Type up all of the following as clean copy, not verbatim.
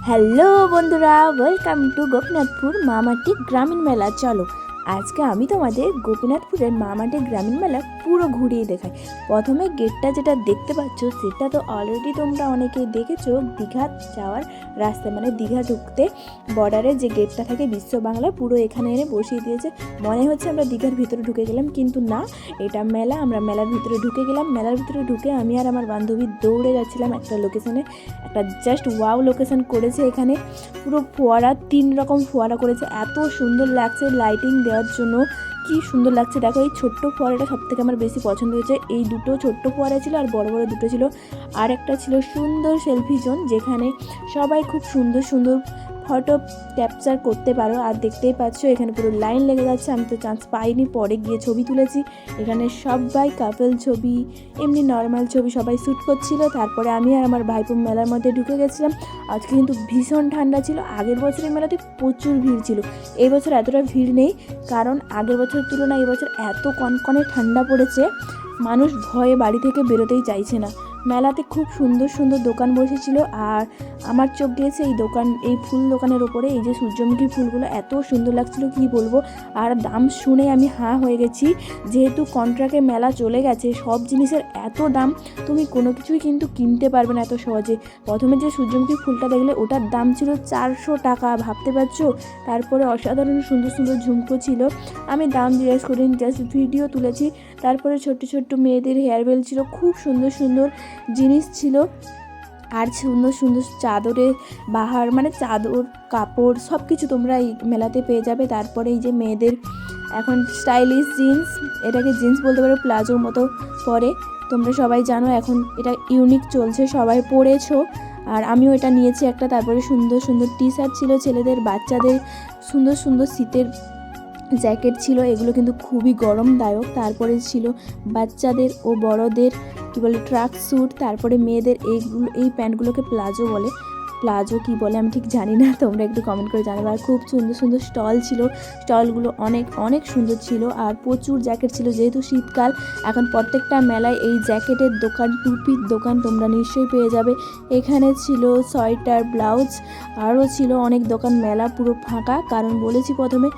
Hello বন্ধুরা, welcome to Gopinathpur মামাটি গ্রামীণ মেলা। চলো আজকে আমি তোমাদের গোপীনাথপুরের মামাটি গ্রামীণ মেলা পুরো ঘুরিয়ে দেখাই। প্রথমে গেটটা যেটা দেখতে পাচ্ছ সেটা তো অলরেডি তোমরা অনেকেই দেখেছো, দীঘা যাওয়ার রাস্তা মানে দীঘা ঢুকতে বর্ডারে যে গেটটা থাকে বিশ্ব বাংলা, পুরো এখানে এনে বসিয়ে দিয়েছে। মনে হচ্ছে আমরা দীঘার ভিতরে ঢুকে গেলাম, কিন্তু না, এটা মেলা। আমরা মেলার ভিতরে ঢুকে গেলাম। মেলার ভিতরে ঢুকে আমি আর আমার বান্ধবী দৌড়ে যাচ্ছিলাম একটা লোকেশনে, একটা জাস্ট ওয়াও লোকেশন করেছে এখানে। পুরো ফোয়ারা, 3 রকম ফোয়ারা করেছে, এত সুন্দর লাগছে লাইটিং দেওয়ার জন্য, কি সুন্দর লাগছে। দেখো এই ছোট্ট ফোয়ারাটা সব থেকে আমার বেশি পছন্দ হয়েছে। এই দুটো ছোট্ট ফোয়ারা ছিল আর বড় বড় দুটো ছিল। আর একটা ছিল সুন্দর সেলফি জোন, যেখানে সবাই খুব সুন্দর সুন্দর ফটো ক্যাপচার করতে পারো। আর দেখতেই পাচ্ছ এখানে পুরো লাইন লেগে যাচ্ছে। আমি তো চান্স পাইনি, পরে গিয়ে ছবি তুলেছি। এখানে সবাই কাপল ছবি, এমনি নর্মাল ছবি সবাই শ্যুট করছিল। তারপরে আমি আর আমার ভাইপো মেলার মধ্যে ঢুকে গেছিলাম। আজকে কিন্তু ভীষণ ঠান্ডা ছিল। আগের বছরের মেলাতে প্রচুর ভিড় ছিল, এই বছর এতটা ভিড় নেই, কারণ আগের বছরের তুলনায় এবছর এত কনকনে ঠান্ডা পড়েছে, মানুষ ভয়ে বাড়ি থেকে বেরোতেই চাইছে না। মেলাতে খুব সুন্দর সুন্দর দোকান বসেছিল। আর আমার চোখ গিয়েছে এই দোকান, এই ফুল দোকানের ওপরে। এই যে সূর্যমুখী ফুলগুলো এত সুন্দর লাগছিল কি বলবো। আর দাম শুনে আমি হাঁ হয়ে গেছি, যেহেতু কন্ট্রাক্টে মেলা চলে গেছে, সব জিনিসের এত দাম, তুমি কোনো কিছুই কিন্তু কিনতে পারবে না এত সহজে। প্রথমে যে সূর্যমুখী ফুলটা দেখলে ওটার দাম ছিল 400 টাকা, ভাবতে পারছো। তারপরে অসাধারণ সুন্দর সুন্দর ঝুমকো ছিল, আমি দাম জিজ্ঞেস করিনি, জাস্ট ভিডিও তুলেছি। তারপরে ছোট্ট ছোট্ট মেয়েদের হেয়ার বেল ছিল, খুব সুন্দর সুন্দর জিনিস ছিল। আর সুন্দর সুন্দর চাদরের বাহার, মানে চাদর কাপড় সব কিছু তোমরা এই মেলাতে পেয়ে যাবে। তারপরে এই যে মেয়েদের এখন স্টাইলিশ জিন্স, এটাকে জিন্স বলতে পারো, প্লাজোর মতো পরে, তোমরা সবাই জানো এখন এটা ইউনিক চলছে, সবাই পরেছো। আর আমিও এটা নিয়েছি একটা। তারপরে সুন্দর সুন্দর টি শার্ট ছিল ছেলেদের, বাচ্চাদের সুন্দর সুন্দর শীতের জ্যাকেট ছিল, এগুলো কিন্তু খুবই গরমদায়ক। তারপরে ছিল বাচ্চাদের ও বড়দের কি বলে ট্রাক স্যুট। তারপরে মেয়েদের এইগুলো, এই প্যান্টগুলোকে প্লাজো বলে, প্লাজো কি বলে আমি ঠিক জানি না, তোমরা একটু কমেন্ট করে জানাবে। আর খুব সুন্দর সুন্দর স্টল ছিল, স্টলগুলো অনেক অনেক সুন্দর ছিল। আর প্রচুর জ্যাকেট ছিল, যেহেতু শীতকাল এখন প্রত্যেকটা মেলায় এই জ্যাকেটের দোকান, টুপির দোকান তোমরা নিশ্চয়ই পেয়ে যাবে। এখানে ছিল সোয়েটার, ব্লাউজ, আরও ছিল অনেক দোকান। মেলা পুরো ফাঁকা, কারণ বলেছি প্রথমে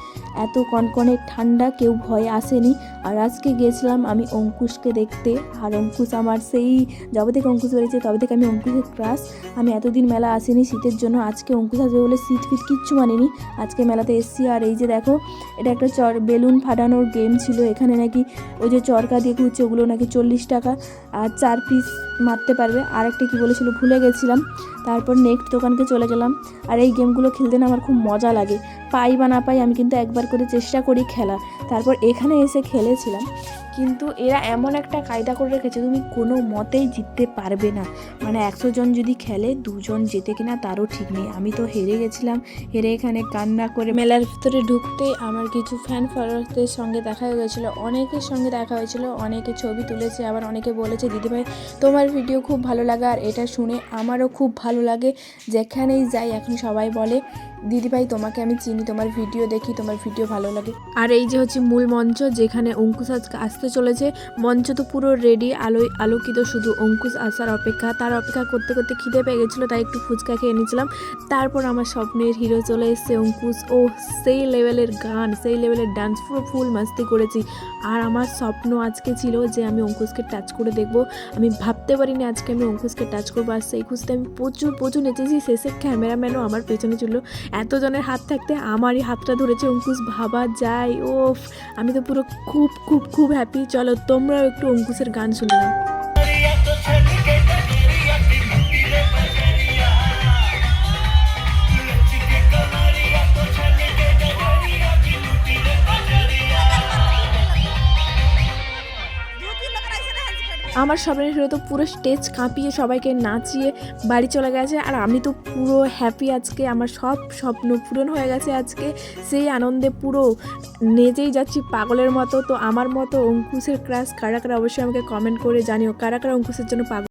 এত কনকনে ঠান্ডা, কেউ ভয়ে আসেনি। আর আজকে গিয়েছিলাম আমি অঙ্কুশকে দেখতে। আর অঙ্কুশ আমার সেই যবে থেকে অঙ্কুশ বেরিয়েছে তবে থেকে আমি অঙ্কুশের ক্রাশ। আমি এতদিন মেলা আসিনি শীতের জন্য, আজকে অঙ্কুশ আসবে বলে শীত ফিট কিচ্ছু মানিনি, আজকে মেলাতে এসছি। আর এই যে দেখো, এটা একটা বেলুন ফাটানোর গেম ছিল। এখানে নাকি ওই যে চরকা দিয়ে ঘুরছে, ওগুলো নাকি 40 টাকা, আর 4 পিস মারতে পারবে। আর একটা কী বলেছিল ভুলে গেছিলাম। তারপর নেক্সট দোকানকে চলে গেলাম। আর এই গেমগুলো খেলতে না আমার খুব মজা লাগে, পাই বা না পাই আমি কিন্তু একবার করে চেষ্টা করি খেলা। তারপর এখানে এসে খেলেছিলাম, কিন্তু এরা এমন একটা কায়দা করে রেখেছে, তুমি কোনো মতেই জিততে পারবে না। মানে 100 জন যদি খেলে 2 জন জেতে কিনা তারও ঠিক নেই। আমি তো হেরে গেছিলাম, হেরে এখানে কান্না করে মেলার ভিতরে ঢুকতে আমার কিছু ফ্যান ফলোয়ারদের সঙ্গে দেখা হয়ে গেছিলো, অনেকের সঙ্গে দেখা হয়েছিল, অনেকে ছবি তুলেছে, আবার অনেকে বলেছে দিদিভাই তোমার ভিডিও খুব ভালো লাগে। আর এটা শুনে আমারও খুব ভালো লাগে, যেখানেই যাই এখন সবাই বলে দিদিভাই তোমাকে আমি চিনি, তোমার ভিডিও দেখি, তোমার ভিডিও ভালো লাগে। আর এই যে হচ্ছে মূল মঞ্চ, যেখানে অঙ্কুশ আজকে আসতে চলেছে। মঞ্চ তো পুরো রেডি, আলোয় আলোকিত, শুধু অঙ্কুশ আসার অপেক্ষা। তার অপেক্ষা করতে করতে খিদে পেয়ে গেছিলো, তাই একটু ফুচকা খেয়ে নিয়েছিলাম। তারপর আমার স্বপ্নের হিরো চলে এসছে অঙ্কুশ। ও সেই লেভেলের গান, সেই লেভেলের ডান্স, পুরো ফুল মাস্তি করেছি। আর আমার স্বপ্ন আজকে ছিল যে আমি অঙ্কুশকে টাচ করে দেখবো। আমি ভাবতে পারিনি আজকে আমি অঙ্কুশকে টাচ করবো। আর সেই খুঁজতে আমি প্রচুর প্রচুর নেচেছি। শেষে ক্যামেরাম্যানও আমার পেছনে ছিল, এতজনের হাত থাকতে আমারই হাতটা ধরেছে অঙ্কুশ, ভাবা যায়। ও আমি তো পুরো খুব খুব খুব হ্যাপি। চলো তোমরাও একটু অঙ্কুশের গান শুনে নাও। আমার স্বপ্নের হিরো তো পুরো স্টেজ কাঁপিয়ে সবাইকে নাচিয়ে বাড়ি চলে গেছে। আর আমি তো পুরো হ্যাপি, আজকে আমার সব স্বপ্ন পূরণ হয়ে গেছে। আজকে সেই আনন্দে পুরো নেচেই যাচ্ছি পাগলের মতো। তো আমার মতো অঙ্কুশের ক্রাশ কারা কারা অবশ্যই আমাকে কমেন্ট করে জানিও, কারা কারা অঙ্কুশের জন্য পাগল।